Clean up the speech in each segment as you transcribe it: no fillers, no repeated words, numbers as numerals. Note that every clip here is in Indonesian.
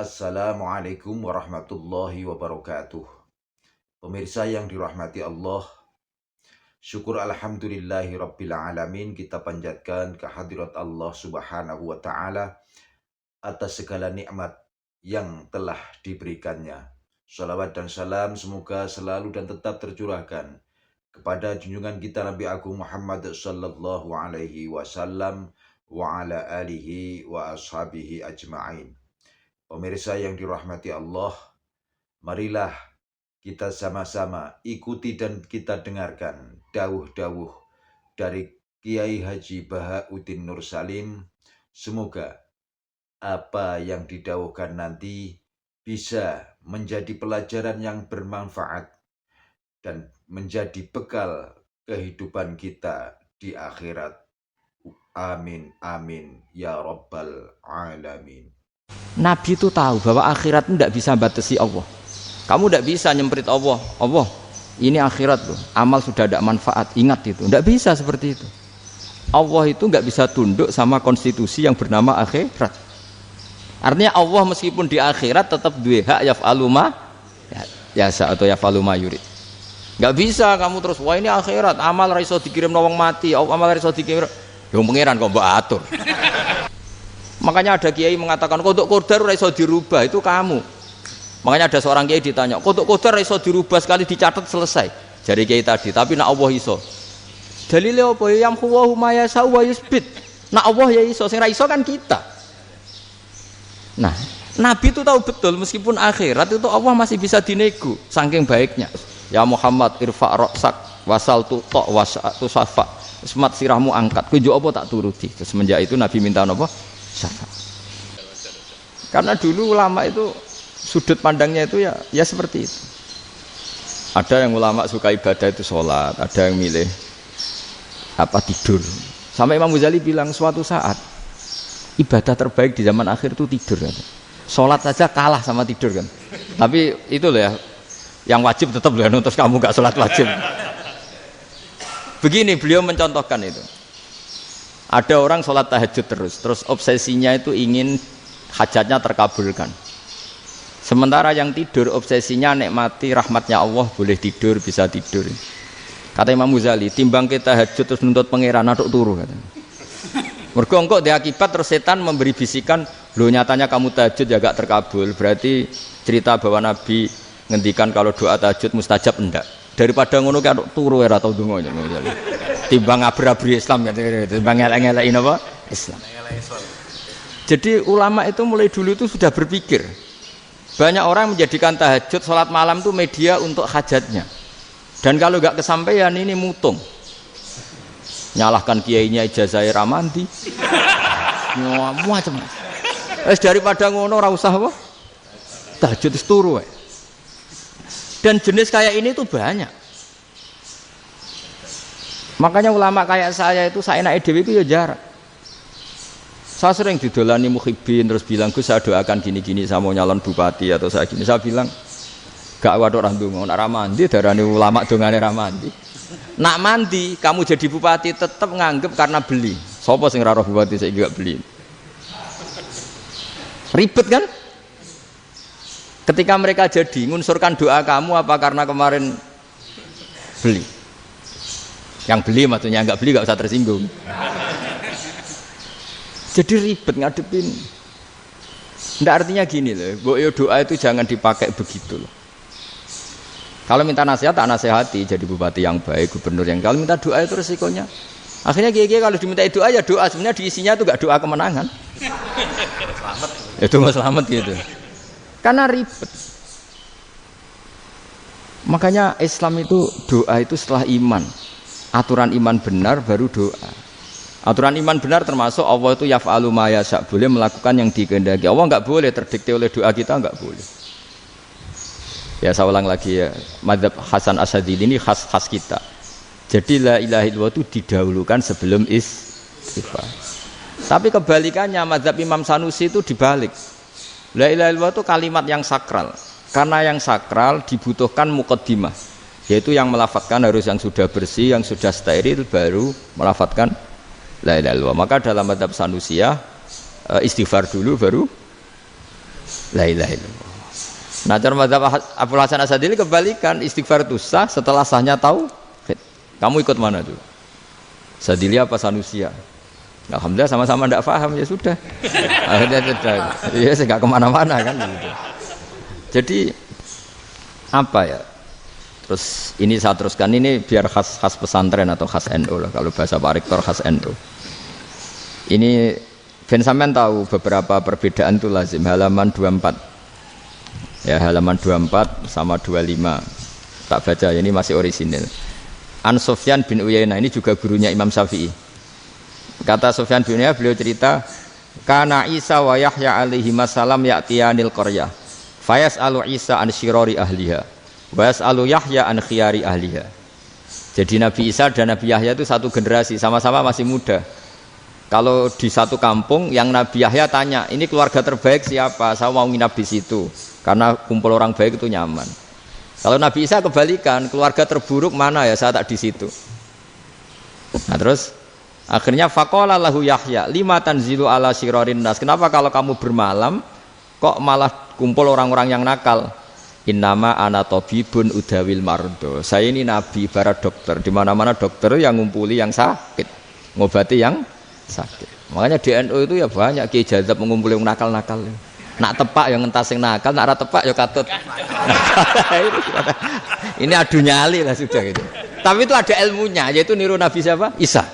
Assalamualaikum warahmatullahi wabarakatuh. Pemirsa yang dirahmati Allah, syukur alhamdulillahi rabbil alamin kita panjatkan kehadirat Allah subhanahu wa ta'ala atas segala nikmat yang telah diberikannya. Salawat dan salam semoga selalu dan tetap tercurahkan kepada junjungan kita Nabi Agung Muhammad sallallahu alaihi wasallam wa ala alihi wa ashabihi ajma'in. Pemirsa yang dirahmati Allah, marilah kita sama-sama ikuti dan kita dengarkan dawuh-dawuh dari Kiai Haji Bahauddin Nur Salim. Semoga apa yang didawuhkan nanti bisa menjadi pelajaran yang bermanfaat dan menjadi bekal kehidupan kita di akhirat. Amin, amin, ya rabbal alamin. Nabi itu tahu bahwa akhirat itu tidak bisa batasi Allah. Kamu tidak bisa nyemprit Allah. Allah, ini akhirat loh. Amal sudah tidak manfaat. Ingat itu. Tidak bisa seperti itu. Allah itu nggak bisa tunduk sama konstitusi yang bernama akhirat. Artinya Allah meskipun di akhirat tetap duwe hak yaf'alu ma yasa atau yaf'alu ma yurid. Nggak bisa kamu terus wah ini akhirat. Amal ra iso dikirim wong mati. Amal ra iso dikirim. Ya pangeran kok mbok atur. Makanya ada kiai mengatakan kodok kodar iso dirubah, itu kamu. Makanya ada seorang kiai ditanya kodok kodar iso dirubah sekali dicatat selesai. Jadi kiai tadi, tapi nak Allah iso. Dalile apa ya yamhuwa ma yasha wa yusbit. Nak Allah ya iso, sing ra iso kan kita. Nah, Nabi itu tahu betul meskipun akhirat itu Allah masih bisa dinego saking baiknya. Ya Muhammad irfa' ra'sak wasal tu ta wasatu safa. Semat sirahmu angkat. Kowe njuk apa tak turuti. Semenjak itu Nabi minta apa? Syafa. Karena dulu ulama itu sudut pandangnya itu ya seperti itu. Ada yang ulama suka ibadah itu sholat, ada yang milih tidur. Sampai Imam Ghazali bilang suatu saat ibadah terbaik di zaman akhir itu tidur kan. Sholat saja kalah sama tidur kan. Tapi itu loh ya, yang wajib tetap loh, terus kamu gak sholat wajib. Begini beliau mencontohkan itu. Ada orang sholat tahajud terus obsesinya itu ingin hajatnya terkabulkan. Sementara yang tidur obsesinya nikmati rahmatnya Allah, boleh tidur, bisa tidur. Kata Imam Ghazali, timbang kita tahajud terus nuntut pangeran aduk turu katanya. Mergo engko dia akibat terus setan memberi bisikan, "Loh nyatanya kamu tahajud ya gak terkabul." Berarti cerita bahwa Nabi ngendikan kalau doa tahajud mustajab enggak. Daripada ngono ki aduk turu ora tau ndonga. Timbang ngabri-abri Islam ya, timbang ngelek-ngelekin apa? Islam. Jadi ulama itu mulai dulu itu sudah berpikir. Banyak orang menjadikan tahajud, sholat malam itu media untuk hajatnya. Dan kalau nggak kesampaian ini mutung. Nyalahkan kiainya ijazah ramandi. Macam. Daripada ngono ora usah apa? Tahajud turu wae. Dan jenis kayak ini tuh banyak. Makanya ulama kayak saya itu saenake dhewe itu ya jarak. Saya sering didolani muhibbin terus bilang, "Gus, saya doakan gini-gini sama nyalon bupati atau saya gini." Saya bilang, "Gak waduh ora ndonga, nek ra mandi darane ulama dongane ra mandi." Nak mandi kamu jadi bupati tetap nganggep karena beli. Sapa sing ra roh bupati saiki gak beli? Ribet kan? Ketika mereka jadi ngunsurkan doa kamu apa karena kemarin beli? Yang beli maksudnya, nggak beli nggak usah tersinggung. Jadi ribet ngadepin. Nggak artinya gini loh, doa itu jangan dipakai begitu loh. Kalau minta nasihat tak nasihati, jadi bupati yang baik, gubernur yang. Kalau minta doa itu resikonya. Akhirnya kiai kalau diminta doa ya doa, sebenarnya diisinya itu nggak doa kemenangan. Selamat. Itu nggak selamat gitu. Karena ribet. Makanya Islam itu doa itu setelah iman. Aturan iman benar baru doa. Aturan iman benar termasuk Allah itu yaf'alu ma yasha, boleh melakukan yang dikehendaki. Allah enggak boleh terdikte oleh doa kita, enggak boleh. Ya saya ulang lagi ya, mazhab Hasan Asyadzili ini khas kita. Jadi la ilaha illallah itu didahulukan sebelum istighfar. Tapi kebalikannya mazhab Imam Sanusi itu dibalik. La ilaha illallah itu kalimat yang sakral. Karena yang sakral dibutuhkan muqaddimah, yaitu yang melafadzkan harus yang sudah bersih, yang sudah steril baru melafadzkan la ilaha illallah. Maka dalam mazhab Sanusiyah istighfar dulu baru La ilaha illallah. Nah, cara mazhab Abu Hasan Asy'adili kebalikan, istighfar itu sah setelah sahnya tauhid. Kamu ikut mana tuh? Asy'adili apa Sanusia? Alhamdulillah sama-sama tidak paham, ya sudah. Akhirnya sudah. Ya enggak kemana-mana kan gitu. Jadi apa ya? Terus ini saya teruskan, ini biar khas pesantren atau khas NU lah, kalau bahasa Pak Rektor khas NU. Ini ben sampean tahu beberapa perbedaan itu lazim. Halaman 24. Ya, halaman 24 sama 25. Tak baca, ini masih orisinil. An Sufyan bin Uyainah, ini juga gurunya Imam Syafi'i. Kata Sufyan bin Uyainah, beliau cerita, kana Isa wa Yahya alaihi salam ya'tiyanil qaryah. Fayas'alu Isa an syirari ahliha. Wa yas'alu Yahya an khiyari ahliha. Jadi Nabi Isa dan Nabi Yahya itu satu generasi, sama-sama masih muda. Kalau di satu kampung yang Nabi Yahya tanya, ini keluarga terbaik siapa? Saya mau nginap di situ. Karena kumpul orang baik itu nyaman. Kalau Nabi Isa kebalikan, keluarga terburuk mana ya, saya tak di situ. Nah terus akhirnya faqala lahu Yahya lima tanzilu ala syirarin nas. Kenapa kalau kamu bermalam kok malah kumpul orang-orang yang nakal? Innama ana tabibun udawil mardo. Saya ini nabi barat dokter. Di mana-mana dokter yang ngumpuli yang sakit, ngobati yang sakit. Makanya di NU itu ya banyak Kiai Jazab mengumpuli yang nakal-nakal. Nak tepak yang ngentas yang nakal, nak ora tepak ya katut. Ini adu nyali lah sudah gitu. Tapi itu ada ilmunya, yaitu niru Nabi siapa? Isa.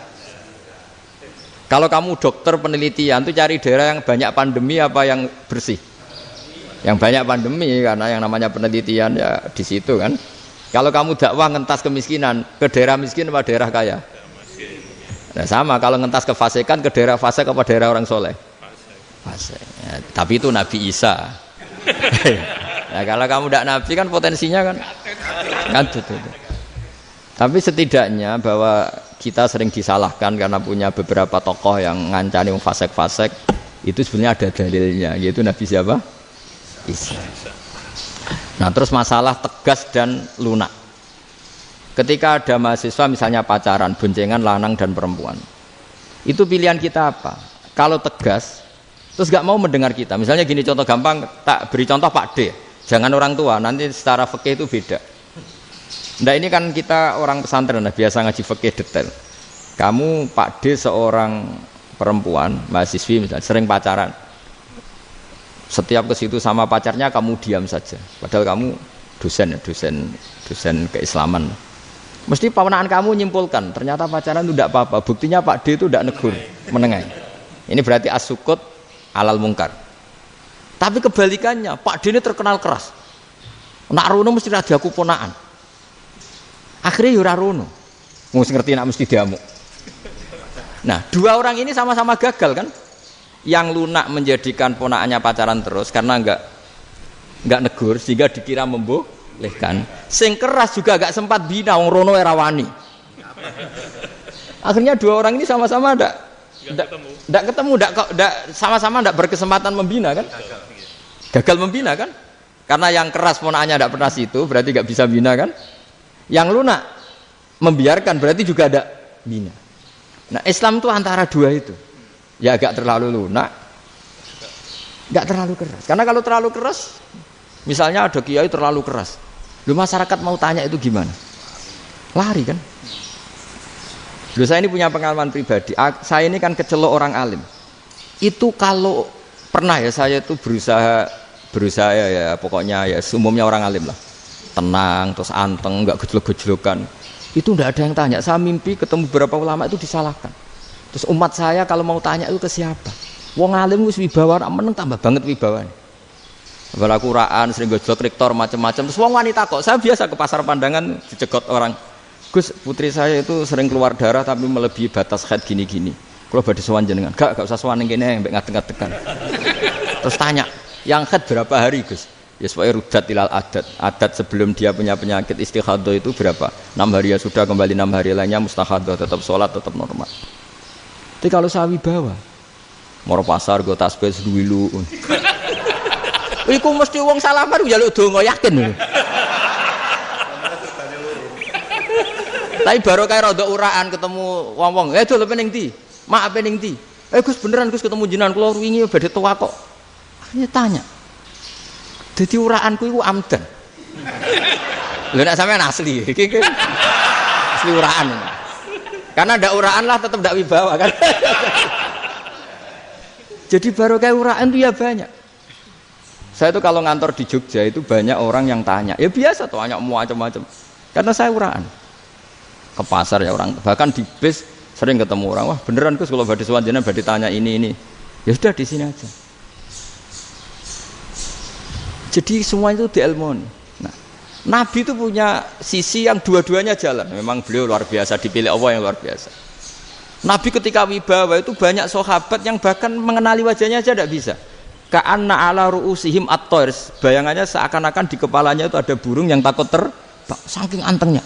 Kalau kamu dokter penelitian tuh cari daerah yang banyak pandemi apa yang bersih? Yang banyak pandemi, karena yang namanya penelitian ya di situ kan. Kalau kamu dakwah ngentas kemiskinan, ke daerah miskin apa daerah kaya? Nah sama, kalau ngentas kefasikan, ke daerah fasik apa daerah orang soleh? Fasik. Ya, tapi itu Nabi Isa. Nah, kalau kamu tidak Nabi kan potensinya kan itu. Tapi setidaknya bahwa kita sering disalahkan karena punya beberapa tokoh yang ngancani fasik-fasik, itu sebenarnya ada dalilnya, yaitu Nabi siapa? Isa. Nah terus masalah tegas dan lunak. Ketika ada mahasiswa misalnya pacaran, boncengan lanang dan perempuan, itu pilihan kita apa? Kalau tegas terus gak mau mendengar kita, misalnya gini, contoh gampang, tak beri contoh Pak D, jangan orang tua, nanti secara fikih itu beda. Nah ini kan kita orang pesantren, nah, biasa ngaji fikih detail. Kamu Pak D seorang perempuan, mahasiswi misalnya, sering pacaran, setiap ke situ sama pacarnya kamu diam saja, padahal kamu dosen keislaman. Mesti pawanaan kamu nyimpulkan, ternyata pacaran itu tidak apa-apa, buktinya Pak D itu tidak negur, menengahi. Ini berarti as-sukut alal mungkar. Tapi kebalikannya, Pak D ini terkenal keras. Nak rono mesti ada aku ponaan. Akhirnya ya ora rono. Mesti ngerti nak mesti diamuk. Nah, dua orang ini sama-sama gagal kan? Yang lunak menjadikan ponaannya pacaran terus karena enggak negur sehingga dikira membolehkan. Sing keras juga enggak sempat bina wong rono era wani. Akhirnya dua orang ini sama-sama enggak ketemu, sama-sama enggak berkesempatan membina kan? Gagal membina kan? Karena yang keras ponaannya enggak pernah situ, berarti enggak bisa bina kan? Yang lunak membiarkan berarti juga ada bina. Nah, Islam itu antara dua itu. Ya agak terlalu lunak, enggak terlalu keras. Karena kalau terlalu keras, misalnya ada kiai terlalu keras, lu masyarakat mau tanya itu gimana? Lari kan? Lu saya ini punya pengalaman pribadi. Saya ini kan kecelok orang alim. Itu kalau pernah ya saya itu berusaha ya pokoknya ya umumnya orang alim lah. Tenang terus anteng, enggak gejlok-gejlokan. Itu enggak ada yang tanya. Saya mimpi ketemu beberapa ulama itu disalahkan. Terus umat saya kalau mau tanya itu ke siapa? Wong alim wis wibawa, meneng tambah banget wibawanya. Bala Quran sering gojlok rektor macam-macam. Terus wong wanita kok, saya biasa ke pasar pandangan dicegot orang. Gus, putri saya itu sering keluar darah tapi melebihi batas haid gini-gini. Kalau badhe sowan jenengan, gak usah sowan ning kene mbek ngadeg-ngadegan. Terus tanya, yang haid berapa hari, Gus? Ya supaya rudat ilal adat sebelum dia punya penyakit istihadah itu berapa? 6 hari ya sudah, kembali 6 hari lainnya mustahadah, tetap sholat, tetap normal. Tapi kalau saya wibawa moro pasar go tasbih seduwilu iku mesti wong salaman njaluk donga yakin. Tapi baru kayak rada uraan ketemu wong-wong, dol pening ndi? Mak pening ndi? Gus beneran Gus ketemu jenengan kula wingi badhe tuwa kok. Akhirnya tanya, Dadi uraanku iku amdan. Lho nek sampean asli, iki asli uraan. Karena ndak uraan lah tetap ndak wibawa kan. Jadi barokah uraan itu ya banyak. Saya itu kalau ngantor di Jogja itu banyak orang yang tanya. Ya biasa tuh tanya macam-macam. Karena saya uraan. Ke pasar ya orang, bahkan di bis sering ketemu orang. Wah, beneran Gus kalau badhe sowan jenengan badhe tanya ini. Ya sudah di sini aja. Jadi semua itu diilmoni. Nah, Nabi itu punya sisi yang dua-duanya jalan. Memang beliau luar biasa, dipilih Allah yang luar biasa. Nabi ketika wibawa itu banyak sahabat yang bahkan mengenali wajahnya aja tidak bisa. Ka'anna ala ru'usihim at-tayr. Bayangannya seakan-akan di kepalanya itu ada burung yang takut terbang, saking antengnya.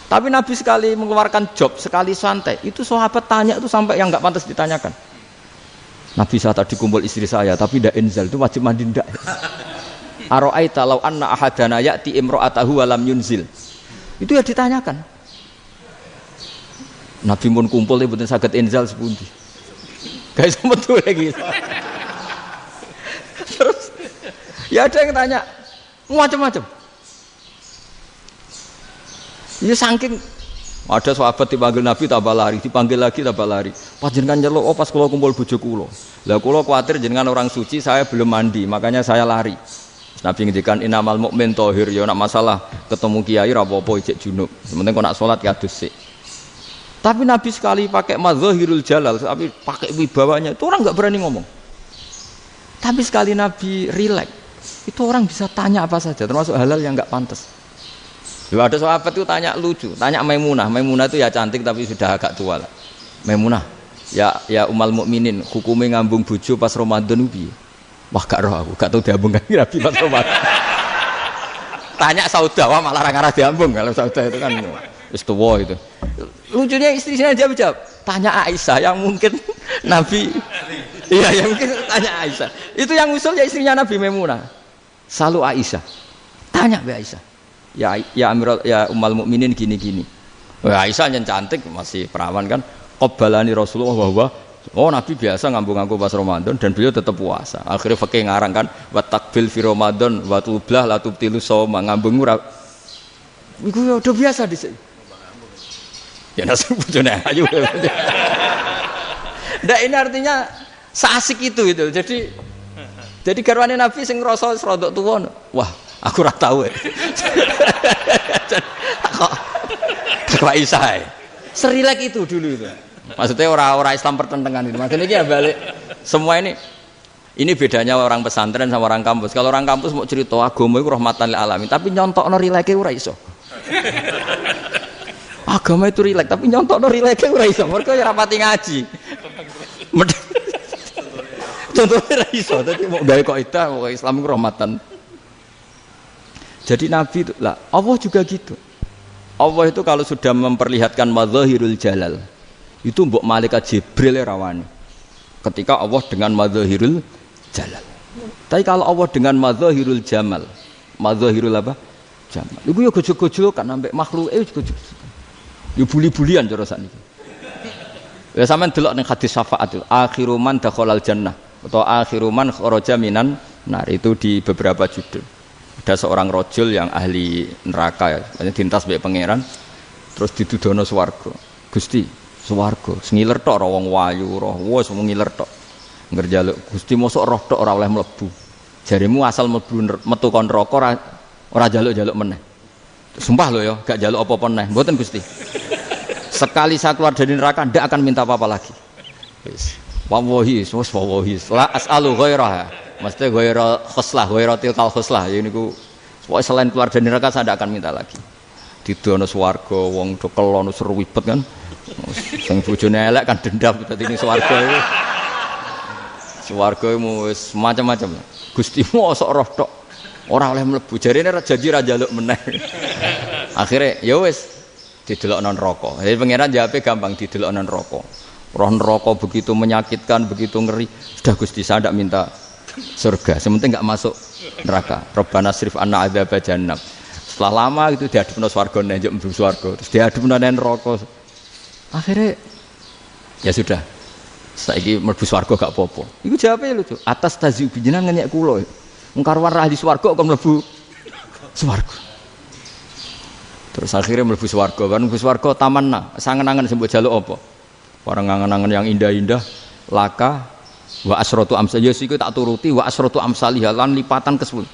Tapi Nabi sekali mengeluarkan job, sekali santai, itu sahabat tanya itu sampai yang nggak pantas ditanyakan. Nabi saya tadi kumpul istri saya, tapi tidak inzal, itu wajib mandi ndak. Aro'aita law anna ahadana ya'ti imra'atahu wa lam yunzil. Itu ya ditanyakan. Nabi pun kumpul itu betul saged inzal sepundi. Guys betul lagi. Terus ya ada yang tanya macam-macam. Ya saking ada sahabat dipanggil Nabi tambah lari, dipanggil lagi tambah lari. Panjenengan nyeluk, oh pas kula kumpul bojo kula. Lah kula kuwatir jenengan orang suci, saya belum mandi, makanya saya lari. Nabi ngendikan innamal mukmin thahir, ya nak masalah ketemu kiai ra apa-apa ijek junub. Penting kok nak salat ya adus sik. Tapi Nabi sekali pakai madzahirul jalal, tapi pakai wibawanya, itu orang nggak berani ngomong. Tapi sekali Nabi rileks, itu orang bisa tanya apa saja, termasuk halal yang nggak pantas. Lalu ada sahabat itu tanya lucu, tanya Maimunah. Maimunah itu ya cantik tapi sudah agak tua lah. Maimunah, ya umal mukminin, hukumnya ngambung bojo pas Ramadan ubi. Wah gak roh aku, gak tahu diambung kan Nabi pas Ramadan. Tanya Saudah, wah malah orang-orang diambung kalau Saudah itu kan wis tuwa itu. Lucunya istrinya dia jawab, tanya Aisyah yang mungkin Nabi, iya yang mungkin tanya Aisyah. Itu yang usul ya istrinya Nabi Maimunah. Selalu Aisyah, tanya be Aisyah. Ya Amirul ya umal mukminin gini-gini. Aisyah yang cantik masih perawan kan. Qabbalani Rasulullah bahwa oh Nabi biasa ngambung-ngambung pas Ramadan dan beliau tetap puasa. Akhirnya fakih ngarang kan wa takbil fi Ramadan wa tublah la tubtilu shauma ngambung ora. Iku udah biasa di sini. Ya nasi bojone ayu. Ndak ini artinya seasik itu. Jadi garwane Nabi sing ngrasa rodok tuwa. Wah, aku ora tahu. Kok Aisyah. Serilek itu dulu itu. Maksudnya orang Islam pertentangan itu. Maksudnya ini ya balik semua ini bedanya orang pesantren sama orang kampus. Kalau orang kampus mau cerita agama itu rahmatan lil alamin, tapi nyontokno rileke ora iso. Agama itu rilek, tapi nyontokno rileke ora iso. Mergo ya rapati ngaji. Contohnya ora iso, dadi mau gawe kaidah kok Islam itu rahmatan. Jadi Nabi itu lah, Allah juga gitu. Allah itu kalau sudah memperlihatkan madzahirul jalal, itu mbok malaikat Jibril rawani. Ketika Allah dengan madzahirul jalal. Tapi kalau Allah dengan madzahirul jamal, madzahirul apa? Jamal. Iku yo gojol-gojol kan sampai makhluke yo gojol. Yo buli-bulian cara sakniki. Ya sampean delok ning hadis syafaat itu, akhiru man dakhalal jannah atau akhiru man kharaja minan nar itu di beberapa judul. Ada seorang rojul yang ahli neraka ya, dintas mbek pangeran terus didudono swarga. Gusti, swarga sengiler tok wong wayu roh wis ngiler tok. Ngerjaluk Gusti mosok roh tok ora oleh mlebu. Jarimu asal mlebu metu kon neraka ora jaluk-jaluk meneh. Sumpah lho ya, gak jaluk apa-apa meneh. Mboten Gusti. Sekali saya keluar dari neraka ndak akan minta apa-apa lagi. Wis. Wallahi, wallahi. La as'alu ghairaha. Mesti ghaira khoslah, ghaira tilkal khoslah. Ya niku selain keluar dari neraka saya ndak akan minta lagi. Didono swarga wong do kelon seru wibet kan. Sing bojone elek kan dendam dadi ning swarga iku. Swarga wis macam-macam. Gusti mosok roh tok ora oleh mlebu. Jarine janji ra njaluk meneh. Akhire ya wis didelokno neraka. Jadi pangeran jawabe gampang didelokno neraka. Roh neraka begitu menyakitkan, begitu ngeri. Sudah Gusti saya ndak minta surga, sementing nggak masuk neraka. Rabbana srif anna adzab jahannam. Setelah lama itu diadepno swarga njuk mlebu swarga, terus diadepno nang neraka. Akhirnya ya sudah. Saiki mlebu swarga gak apa-apa. Iku jawabe lucu. Atas taziu jenengan ngenyek kula. Mengkaruan ra ahli swarga kok mlebu swarga. Terus akhirnya mlebu swarga, kan mlebu swarga tamanna, sangen-angen sing mbok jaluk apa? Orang angen-angen yang indah-indah, laka wa asratu amsal ya iku tak turuti wa asratu amsalih lan lipatan ke-10.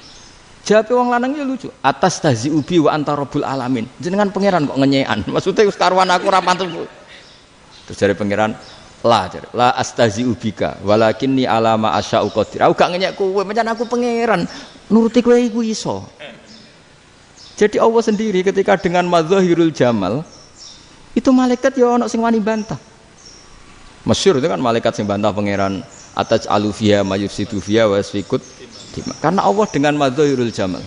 Jawabe wong lanang ya lucu. Atas tazi ubi wa anta rabbul alamin. Jenengan pangeran kok ngenyekan. Maksudnya wis karuan aku ora pantes. Terus jare pangeran, la astazi ubika walakinni alama asya'u qadir. Aku gak ngenyek kowe, pancen aku pangeran. Nuruti kowe iku iso. Jadi Allah sendiri ketika dengan madzahirul jamal itu malaikat ya ono sing wani bantah. Masyhur itu kan malaikat sing bantah pangeran ataj alufia mayufsidu fiya wasfikut. Karena Allah dengan madzahirul jamal.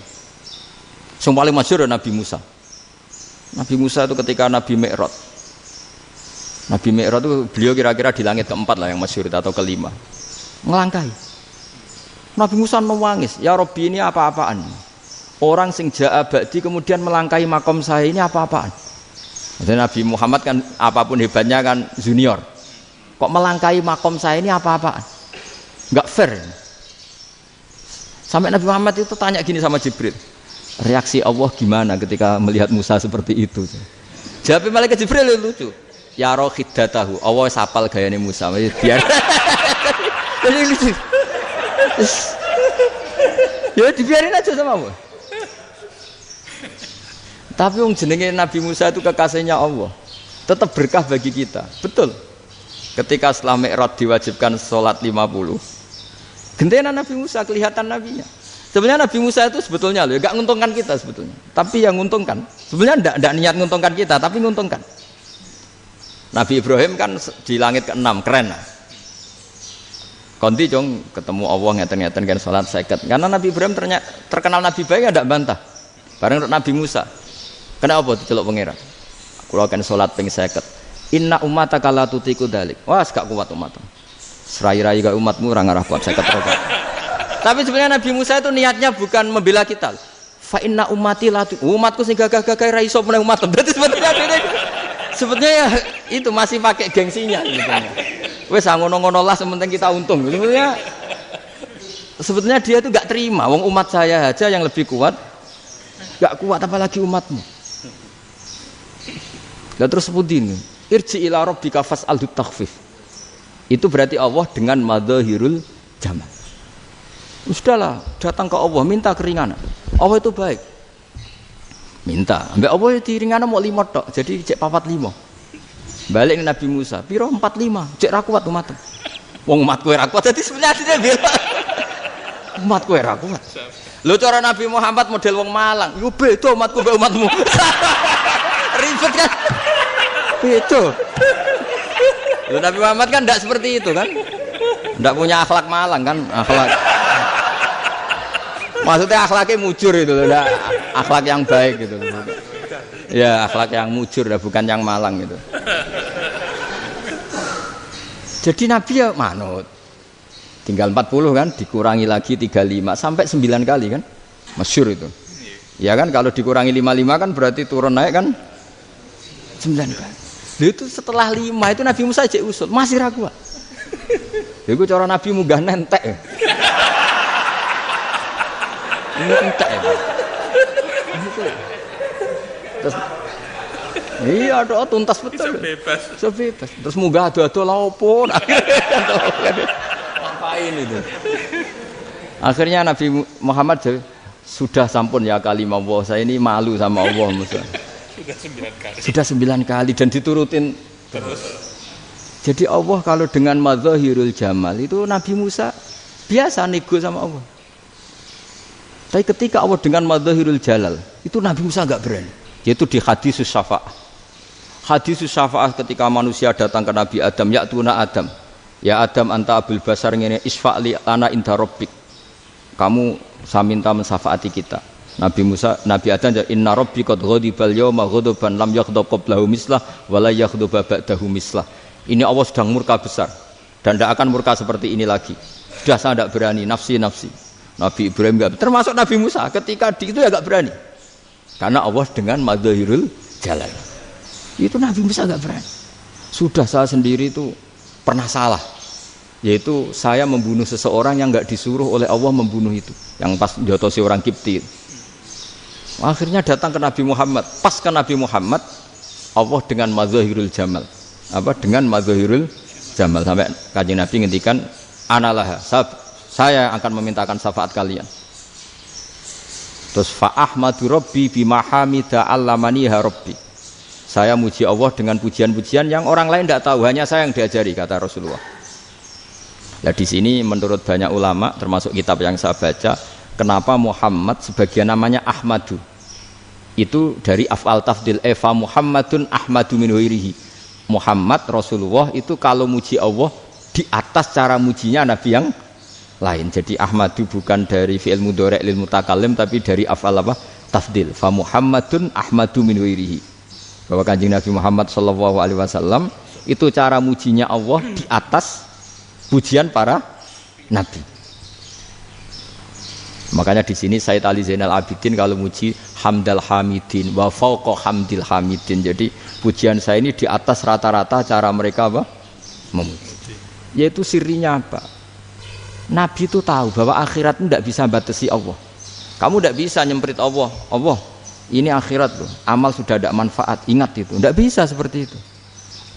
Sing paling masyhur Nabi Musa. Nabi Musa itu ketika Nabi Mi'raj. Nabi Mi'raj itu beliau kira-kira di langit keempat lah yang masyhur atau kelima. Ngelangkahi. Nabi Musa nangis, "Ya Rabbi, ini apa-apaan? Orang sing ja'a ba'di kemudian melangkahi makom saya ini apa-apaan?" Jadi Nabi Muhammad kan apapun hebatnya kan junior. Kok melangkahi makom saya ini apa-apaan? Enggak fair. Sampai Nabi Muhammad itu tanya gini sama Jibril. Reaksi Allah gimana ketika melihat Musa seperti itu? Jawab malaikat Jibril lucu. Ya rohidatahu. Allah sapal gayane Musa. Biar. Jadi lucu. Ya dibiarin aja sama Allah. Tapi wong jenenge Nabi Musa itu kekasihnya Allah. Tetap berkah bagi kita. Betul. Ketika setelah Mi'raj diwajibkan sholat 50. Gentenan Nabi Musa kelihatan nabinya. Sebenarnya Nabi Musa itu sebetulnya loh, enggak menguntungkan kita sebetulnya. Tapi yang menguntungkan, sebenarnya enggak niat menguntungkan kita, tapi menguntungkan. Nabi Ibrahim kan di langit ke-6, keren lah. Konti jong ketemu Allah ngeten-ngeten kan sholat 50. Karena Nabi Ibrahim terkenal Nabi baik enggak bantah. Bareng Nabi Musa. Kenapa diceluk pangeran? Kula akan salat ping 50. Inna ummataka la tutiku dalik. Wah, gak kuat umatmu. Serai-rai gak umatmu ora ngarah kuat 50 rakaat. Tapi sebenarnya Nabi Musa itu niatnya bukan membela kita. Fa inna ummati la umatku sing gagah-gagah ra iso meneh umat. Berarti sebetulnya ya itu masih pakai gengsinya sebetulnya. Wes ngono-ngono lah sementing kita untung. Sebetulnya dia itu enggak terima wong umat saya aja yang lebih kuat. Enggak kuat apalagi umatmu. Lah terus pudin irji ila rabbika fas'al takhfif. Itu berarti Allah dengan madzahirul jamal. Sudahlah, datang ke Allah minta keringanan. Allah itu baik. Minta, ambek Allah itu ringanan mau 5 tok. Jadi cek 45. Balik Nabi Musa, piro 45. Cek ra kuat umat. Wong umatku ora kuat. Jadi sebenarnya dia bilang umatku ora kuat. Lho cara Nabi Muhammad model wong Malang. Yo beda umatku mbek umatmu. Ribet kan? Beda. Lho Nabi Muhammad kan enggak seperti itu kan? Enggak punya akhlak Malang kan? Akhlak. Maksudnya akhlaknya mujur itu loh, enggak akhlak yang baik gitu. Ya, akhlak yang mujur bukan yang Malang gitu. Jadi Nabi ya manut. Tinggal 40 kan, dikurangi lagi 35 sampai 9 kali kan? Masyhur itu. Ya kan kalau dikurangi 55 kan berarti turun naik kan 9 kali. Itu setelah 5 itu Nabi Musa cek usul, masih ragu. Iku cara Nabi munggah nentek. Ini entek ya. Terus iya doa tuntas betul. Bisa bebas. Terus munggah ado-ado lha opo? Ngapain itu? Akhirnya Nabi Muhammad sudah sampun ya kalimah Allah. Saya ini malu sama Allah Musa. Sudah 9 kali dan diturutin terus. Jadi Allah kalau dengan madzahirul jamal itu Nabi Musa biasa nego sama Allah. Tapi ketika Allah dengan madzahirul jalal itu Nabi Musa enggak berani. Yaitu di hadis syafa'ah. Hadis syafa'ah ketika manusia datang ke Nabi Adam, ya tuna Adam. Ya Adam anta abul basar ngene isfa'li ana inda rabbik. Kamu saya minta mensyafaati kita. Nabi Musa, Nabi Adam inna rabbi qad ghadibal yawma ghadaban lam yaghdab qablahu mislah wa la yaghdab ba'dahu mislah. Ini Allah sedang murka besar dan tidak akan murka seperti ini lagi. Sudah saya tidak berani nafsi. Nabi Ibrahim enggak, termasuk Nabi Musa ketika di itu ya enggak berani. Karena Allah dengan madzahirul jalal. Itu Nabi Musa enggak berani. Sudah saya sendiri itu pernah salah. yaitu saya membunuh seseorang yang nggak disuruh oleh Allah membunuh itu, yang pas jotosi orang Kipti. Akhirnya datang ke Nabi Muhammad, pas ke Nabi Muhammad Allah dengan mazahirul jamal, dengan mazahirul jamal, sampai Kanjeng Nabi ngendikan analah, saya akan memintakan syafaat kalian. Terus fa ahmadu rabbi bima hamida allamaniha rabbi, saya muji Allah dengan pujian-pujian yang orang lain tidak tahu, hanya saya yang diajari, kata Rasulullah. Nah di sini menurut banyak ulama termasuk kitab yang saya baca, kenapa Muhammad sebagian namanya Ahmadu, itu dari af'al tafdil, fa Muhammadun Ahmadu min ghairihi. Muhammad Rasulullah itu kalau muji Allah di atas cara mujinya nabi yang lain. Jadi Ahmadu bukan dari fi'il mudhari' lil mutakallim, tapi dari af'al tafdil, fa Muhammadun Ahmadu min ghairihi, bahwa Kanjeng Nabi Muhammad sallallahu alaihi wasallam itu cara mujinya Allah di atas pujian para nabi. Makanya di sini Sayyid Ali Zainal Abidin kalau muji hamdal hamidin wa fauqa hamdil hamidin, jadi pujian saya ini di atas rata-rata cara mereka memuji. Yaitu sirinya apa? Nabi itu tahu bahwa akhirat tidak bisa batasi Allah. Kamu tidak bisa nyemprit Allah, Allah ini akhirat loh, amal sudah tidak manfaat, ingat itu. Tidak bisa seperti itu.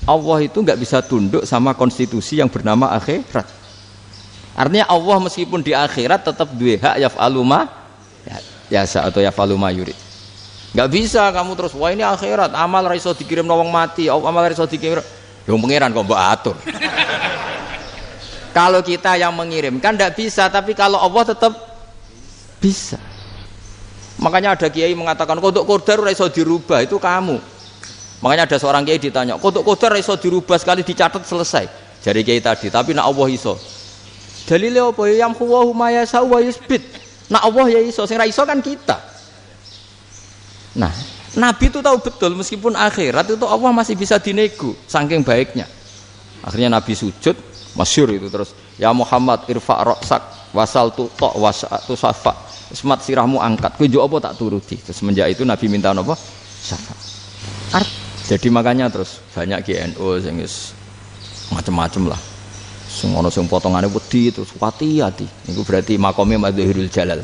Allah itu nggak bisa tunduk sama konstitusi yang bernama akhirat. Artinya Allah meskipun di akhirat tetap dua hak, yaf'alu ma yasa atau yaf'alu ma yurid. Nggak bisa kamu terus, wah ini akhirat, amal raiso dikirim nawang mati, amal raiso dikirim, yang pangeran kok mbok atur. Kalau kita yang mengirimkan nggak bisa, tapi kalau Allah tetap bisa. Makanya ada kiai mengatakan kodok kodar raiso dirubah, itu kamu. Makanya ada seorang kiai ditanya, kodok kodar iso dirubah sekali dicatat selesai. Jadi kiai tadi, tapi nak Allah iso. Dalilnya apa? Yang huwahu ma yasa'u wa yusbit. Nak Allah ya iso, sing ra iso kan kita. Nah, Nabi itu tahu betul meskipun akhirat itu Allah masih bisa dinego, saking baiknya. Akhirnya Nabi sujud, masyhur itu terus, ya Muhammad irfa' ra'sak wasal tu ta' wasatu safa. Semat sirahmu angkat, kowe njuk apa tak turuti. Terus semenjak itu Nabi minta apa? Syafaat. Jadi makanya terus banyak GNU sing macam-macam lah. Sing ana sing potongane wedi terus hati-hati. Niku berarti makome madzahirul jalal.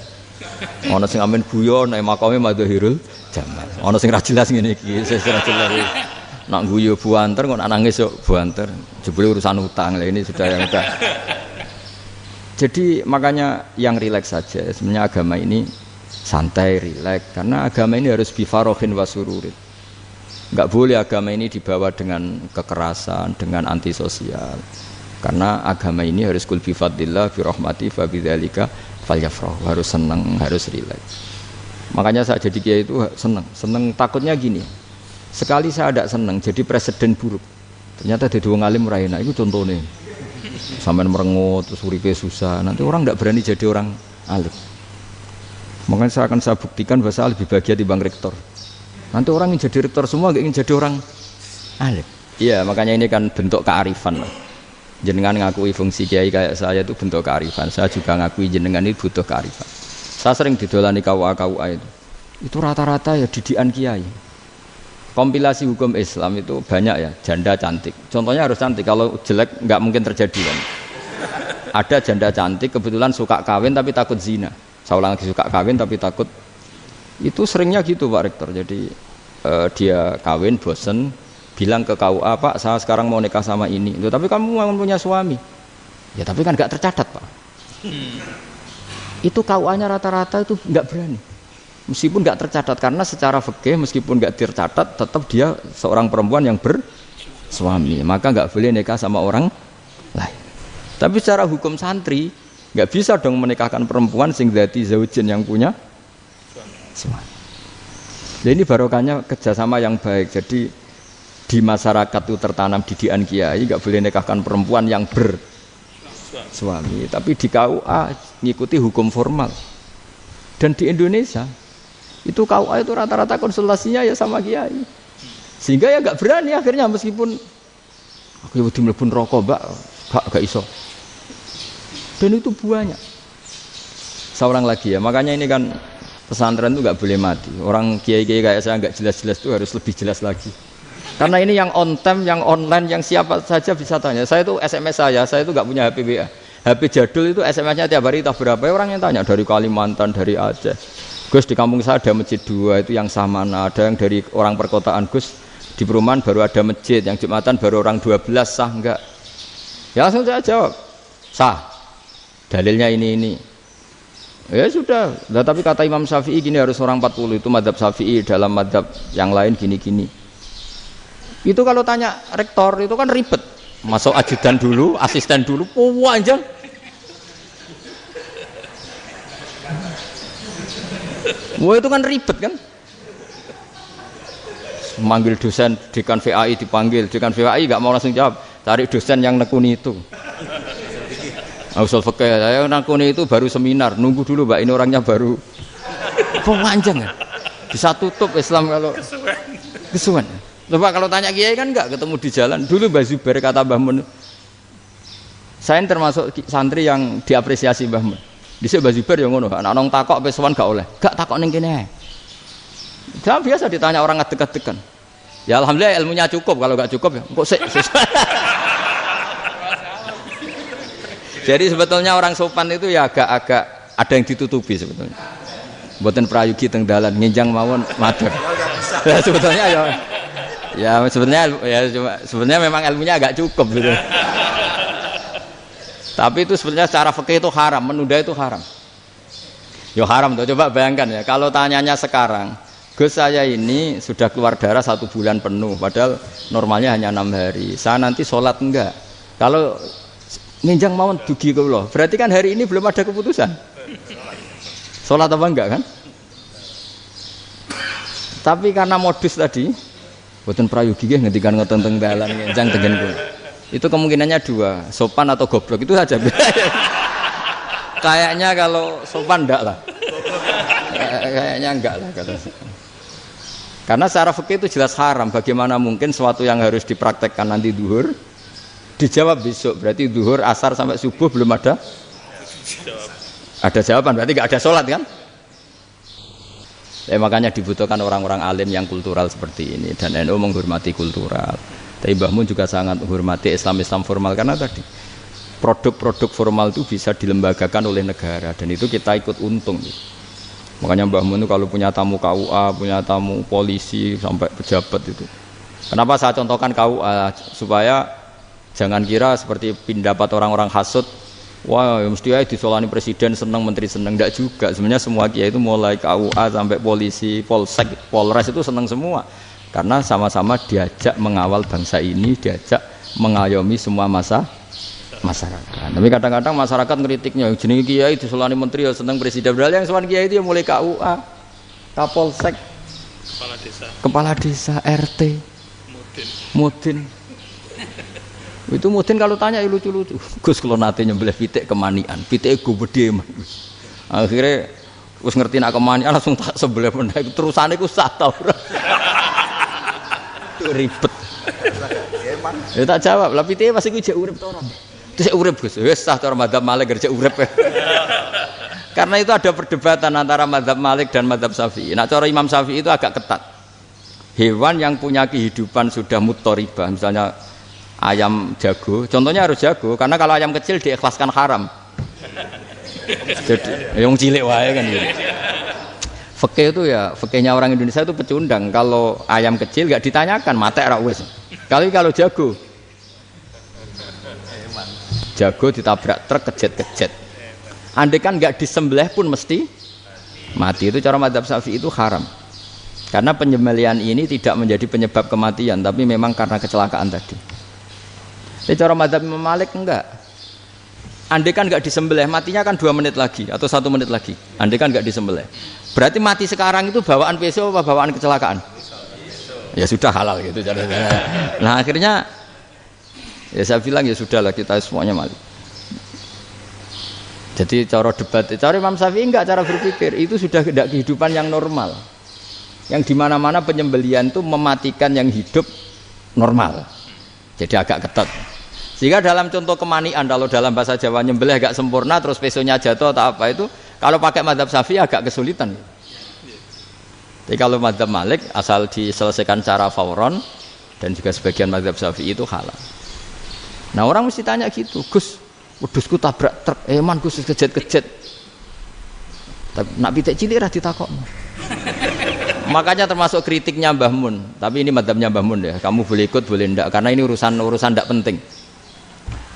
Ana sing amen guyon nek makome madzahirul jamal. Ana sing ra jelas ngene iki, sing ra jelas. Nak guyu buanter kok nak nangis yo buanter. Jebule urusan utang. Lah ini sudah yang udah. Jadi makanya yang rileks saja. Sebenarnya agama ini santai, rileks, karena agama ini harus bifarohin wasururin. Enggak boleh agama ini dibawa dengan kekerasan, dengan antisosial. Karena agama ini harus kul bi fadlillah bi rahmati fa bidzalika falyafrahu, harus senang, harus rileks. Makanya saya jadi kiai itu senang takutnya gini. Sekali saya tidak senang jadi presiden buruk. Ternyata jadi wong alim ora enak, itu contohnya. Sampean merengut terus uripe susah, nanti orang tidak berani jadi orang alim. Makanya saya akan buktikan bahwa saya lebih bahagia dibanding rektor. Nanti orang yang jadi rektor semua nggak ingin jadi orang alim. Iya, makanya ini kan bentuk kearifan lah. Jenengan ngakui fungsi kiai kayak saya itu bentuk kearifan. Saya juga ngakui jenengan ini butuh kearifan. Saya sering didolani KUA itu rata-rata ya didikan kiai. Kompilasi hukum Islam itu banyak ya, janda cantik. Contohnya harus cantik, kalau jelek nggak mungkin terjadi kan. Ada janda cantik kebetulan suka kawin tapi takut zina. Saya ulang lagi, suka kawin tapi takut. Itu seringnya gitu Pak Rektor. Jadi dia kawin bosen, bilang ke KUA, Pak saya sekarang mau nikah sama ini. Loh, tapi kamu mau punya suami. Ya tapi kan nggak tercatat Pak. Itu KUA-nya rata-rata itu nggak berani. Meskipun nggak tercatat, karena secara fikih meskipun nggak tercatat tetap dia seorang perempuan yang bersuami, maka nggak boleh nikah sama orang lain. Tapi secara hukum santri nggak bisa dong menikahkan perempuan sing dzati zaujin yang punya suami. Jadi ini barokahnya kerjasama yang baik. Jadi di masyarakat itu tertanam didikan kiai nggak boleh nikahkan perempuan yang bersuami. Tapi di KUA ngikuti hukum formal. Dan di Indonesia itu KUA itu rata-rata konsultasinya ya sama kiai, sehingga ya nggak berani akhirnya meskipun aku wedi mlebu rokok gak iso. Dan itu banyak. Seorang lagi ya, makanya ini kan pesantren itu nggak boleh mati. Orang kiai-kiai kayak saya nggak jelas-jelas itu harus lebih jelas lagi. Karena ini yang on time, yang online, yang siapa saja bisa tanya. Saya itu SMS saya itu nggak punya HP WA. HP jadul itu SMS-nya tiap hari entah berapa orang yang tanya dari Kalimantan, dari Aceh. Gus di kampung saya ada masjid 2 itu yang Samana, ada yang dari orang perkotaan. Gus di perumahan baru ada masjid, yang Jumatan baru orang 12 sah enggak? Ya langsung saya jawab sah. Dalilnya ini. Ya sudah, nah, tapi kata Imam Syafi'i gini harus orang 40 itu madzhab Syafi'i, dalam madzhab yang lain gini-gini. Itu kalau tanya rektor itu kan ribet. Masuk ajudan dulu, asisten dulu, panjang. Wah itu kan ribet kan? Manggil dosen dekan VAI dipanggil, dekan VAI nggak mau langsung jawab, cari dosen yang nekuni itu. Usul fikih, saya nakuni itu baru seminar, nunggu dulu mbak ini orangnya baru. Panjang kan? Bisa tutup Islam kalau kesuwen. Coba kalau tanya kiai kan enggak ketemu di jalan. Dulu Mbah Zubair kata Mbah Mun. Saya termasuk santri yang diapresiasi Mbah Mun. Dhisik Mbah Zubair yang ngono, anak nong takok pe sowan gak oleh. Gak takok ning kene. Jangan biasa ditanya orang ngadeg-adegan. Ya alhamdulillah ilmunya cukup, kalau gak cukup ya kok sik. Jadi sebetulnya orang sopan itu ya agak ada yang ditutupi sebetulnya. Mboten prayogi teng dalan nginjang mawon matur. Ya sebetulnya sebenarnya memang ilmunya agak cukup gitu. Tapi itu sebenarnya secara fikih itu haram, menunda itu haram. Ya haram tuh, coba bayangkan ya, kalau tanyanya sekarang, Gus saya ini sudah keluar darah 1 bulan penuh, padahal normalnya hanya 6 hari. Saya nanti sholat enggak? Kalau nginjang mawon dugi kula. Berarti kan hari ini belum ada keputusan. Sholat apa enggak kan? Tapi karena modus tadi, boten prayogi nggih ngendikan ngoten teng dalan nginjang tengen kula. Itu kemungkinannya 2, sopan atau goblok itu saja. Kayaknya kalau sopan enggak lah. Kayaknya enggak lah kata. Karena secara fikih itu jelas haram. Bagaimana mungkin sesuatu yang harus dipraktekkan nanti zuhur dijawab besok, berarti zuhur, asar sampai subuh belum ada jawaban, berarti nggak ada sholat kan? Makanya dibutuhkan orang-orang alim yang kultural seperti ini, dan NU menghormati kultural. Tapi Mbah Mun juga sangat menghormati Islam formal, karena tadi produk-produk formal itu bisa dilembagakan oleh negara, dan itu kita ikut untung. Makanya Mbah Mun itu kalau punya tamu KUA, punya tamu polisi sampai pejabat itu. Kenapa saya contohkan KUA? Supaya jangan kira seperti pendapat orang-orang hasud, wah ya mesti aja disolani presiden seneng, menteri seneng. Enggak juga, sebenarnya semua kiai itu mulai KUA sampai polisi, polsek, polres itu seneng semua, karena sama-sama diajak mengawal bangsa ini, diajak mengayomi semua masyarakat. Tapi kadang-kadang masyarakat ngeritiknya, jenenge kiai disolani menteri ya seneng, presiden. Padahal yang sowan kiai itu ya mulai KUA, Kapolsek, kepala desa, RT, mudin. Itu mungkin kalau tanya ya lucu-lucu. Gus kalau nate nyembelih pitik kemanian, pitik gue gede man. Akhirnya gus ngerti nak kemanian langsung tak sebelah benda. Terusane gue sah tau. Ribet. Ya tak jawab. Lah pitik pasti gue jek urip to ora. Terus urip Gus. Wis sah cara madzhab Malik kerja urip. Karena itu ada perdebatan antara madzhab Malik dan madzhab Syafi'i. Nah cara Imam Syafi'i itu agak ketat. Hewan yang punya kehidupan sudah mutharibah, misalnya ayam jago, contohnya harus jago, karena kalau ayam kecil diikhlaskan haram. Jadi yang cilik wae kan gitu. Fikih itu ya, fikihnya orang Indonesia itu pecundang. Kalau ayam kecil gak ditanyakan, mate ra wis. Kalau jago ditabrak truk kejet-kejet. Andai kan gak disembelih pun mesti mati. Itu cara madzhab Syafi'i itu haram. Karena penyembelihan ini tidak menjadi penyebab kematian, tapi memang karena kecelakaan tadi. Tapi cara madzhab Imam Malik enggak. Andai kan enggak disembelih, matinya kan 2 menit lagi atau 1 menit lagi. Andai kan enggak disembelih, berarti mati sekarang itu bawaan besok apa bawaan kecelakaan? Ya sudah halal gitu caranya. Nah akhirnya ya saya bilang ya sudahlah kita semuanya Malik. Jadi cara debat, cara Imam Syafi'i enggak, cara berpikir itu sudah tidak kehidupan yang normal. Yang dimana-mana penyembelihan itu mematikan yang hidup normal. Jadi agak ketat. Sehingga dalam contoh kemanian, kalau dalam bahasa Jawa nyembelih agak sempurna terus pesonya jatuh atau apa itu, kalau pakai madzhab Syafi'i agak kesulitan. Jadi kalau madzhab Malik asal diselesaikan secara fauron, dan juga sebagian mazhab Syafi'i itu halal. Nah orang mesti tanya gitu, Gus, wedhusku tabrak truk, eman Gus kejet-kejet. Tapi nak pitik cilik ra ditakokno. Makanya termasuk kritiknya Mbah Mun, tapi ini madzhabnya Mbah Mun ya. Kamu boleh ikut boleh ndak karena ini urusan ndak penting.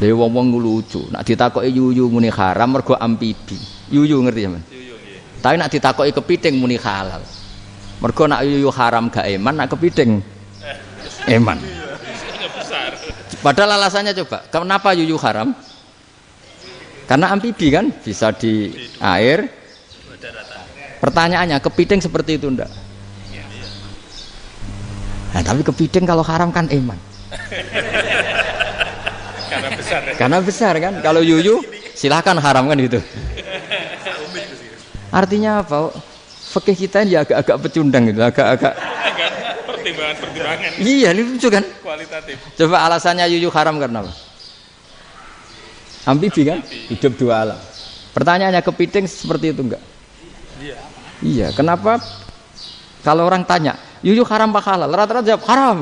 Dewe wong-wong lucu, nak ditakoki yuyu muni haram mergo amfibi. Yuyu ngerti sampean? Yuyu nggih. Tapi nak ditakoki kepiting muni halal. Mergo nak yuyu haram gak eman, nak kepiting eman. Padahal alasannya coba, kenapa yuyu haram? Karena amfibi kan, bisa di air. Pertanyaannya, kepiting seperti itu ndak? Nah, tapi kepiting kalau haram kan eman. Karena besar ya? Karena besar kan. Kalau yuyu silahkan haram kan gitu. Artinya apa? Fikih kita ini agak-agak pecundang gitu, agak-agak pertimbangan. Iya, ini lucu kan? Kualitatif. Coba alasannya yuyu haram karena apa? Amfibi kan? Hidup dua alam. Pertanyaannya kepiting seperti itu enggak? Iya. Iya, kenapa kalau orang tanya, yuyu haram apa halal? Rata-rata jawab haram.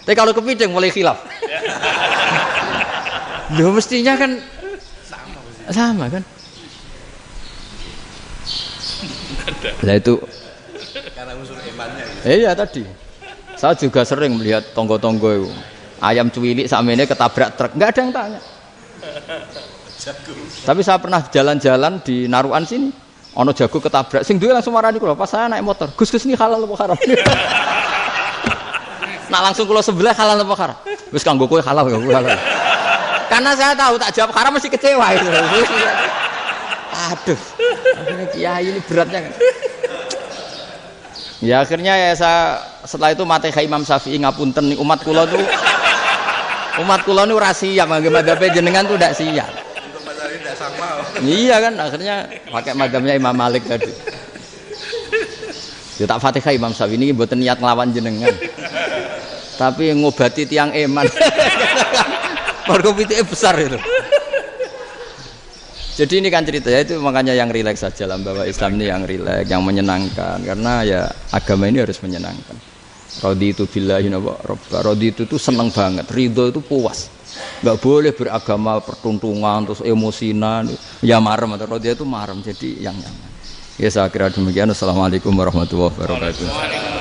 Tapi kalau kepiting mulai khilaf. Loh mestinya kan sama kan? Lah itu Karena unsur imannya. iya tadi. Saya juga sering melihat tonggo-tonggo itu. Ayam cuwilik sakmene ketabrak truk, enggak ada yang tanya. Tapi saya pernah jalan-jalan di Narukan sini. Ono jago ketabrak, sing duwe langsung marani kula pas saya naik motor. Gus ini halal apa haram? Nak langsung kula sebelah halal apa haram? Wis kanggo kowe halal kanggo halal. Karena saya tahu tak jawab haram mesti kecewa itu. Aduh. Akhirnya kiai ini beratnya kan. Ya akhirnya ya saya setelah itu Fatihah Imam Syafi'i ngapunten nih umat kula tuh. Umat kula niku ora siap madzhab jenengan tuh ndak siap. Iya kan akhirnya pakai madzhabnya Imam Malik tadi. Ya tak Fatihah Imam Syafi'i ini mboten niat nglawan jenengan. Tapi ngobati tiang eman. Mergo pitike besar itu. Jadi ini kan ceritanya itu makanya yang rileks saja lah bahwa Islam ini yang rileks, yang menyenangkan karena ya agama ini harus menyenangkan. Raditu billahi robba. Raditu itu seneng banget, ridho itu puas. Enggak boleh beragama pertuntungan terus emosinan. Ya marem atau raditu itu marem jadi yang nyaman. Ya saya kira demikian. Assalamualaikum warahmatullahi wabarakatuh.